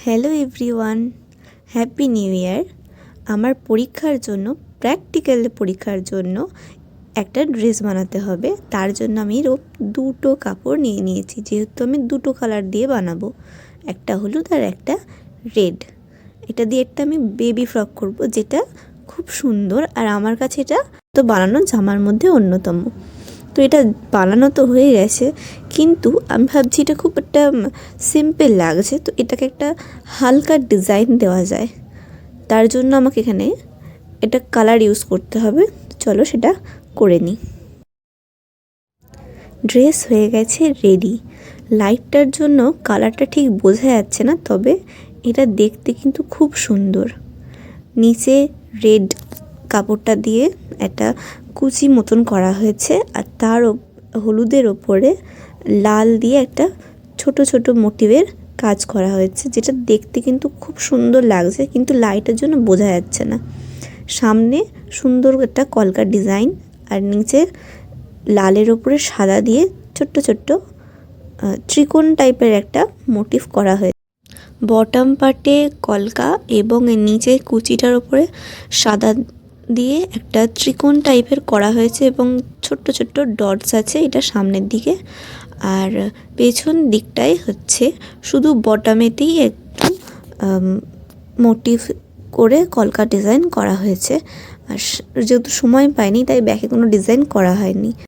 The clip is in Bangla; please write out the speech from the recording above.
Hello everyone, happy new year. আমার পরীক্ষার জন্য, প্র্যাকটিক্যাল পরীক্ষার জন্য একটা ড্রেস বানাতে হবে। তার জন্য আমি দুটো কাপড় নিয়ে নিয়েছি, যেহেতু আমি দুটো কালার দিয়ে বানাবো, একটা হলুদ আর একটা রেড। এটা দিয়ে একটা আমি বেবি ফ্রক করব, যেটা খুব সুন্দর। আর আমার কাছে এটা তো বানানো জামার মধ্যে অন্যতম। তো এটা বানানো তো হয়ে গেছে, কিন্তু আমি ভাবছি এটা খুব একটা সিম্পল লাগছে, তো এটাকে একটা হালকা ডিজাইন দেওয়া যায়। তার জন্য আমাকে এখানে এটা কালার ইউজ করতে হবে। চলো সেটা করে নিই। ড্রেস হয়ে গেছে রেডি। লাইটটার জন্য কালারটা ঠিক বোঝা যাচ্ছে না, তবে এটা দেখতে কিন্তু খুব সুন্দর। নিচে রেড কাপড়টা দিয়ে একটা কুচি মতন করা হয়েছে, আর তার হলুদের ওপরে লাল দিয়ে একটা ছোট ছোট মোটিভের কাজ করা হয়েছে, যেটা দেখতে কিন্তু খুব সুন্দর লাগছে, কিন্তু লাইটের জন্য বোঝা যাচ্ছে না। সামনে সুন্দর একটা কলকা ডিজাইন, আর নিচে লালের ওপরে সাদা দিয়ে ছোট্ট ছোট্ট ত্রিকোণ টাইপের একটা মোটিভ করা হয়েছে। বটম পার্টে কলকা এবং নিচে কুচিটার ওপরে সাদা দিয়ে একটা ত্রিকোণ টাইপের করা হয়েছে, এবং ছোট্ট ছোট্ট ডটস আছে এটা সামনের দিকে। আর পেছন দিকটায় হচ্ছে শুধু বটমেতেই একটু মোটিভ করে কলকা ডিজাইন করা হয়েছে। আর যেহেতু সময় পাইনি, তাই ব্যাকে কোনো ডিজাইন করা হয়নি।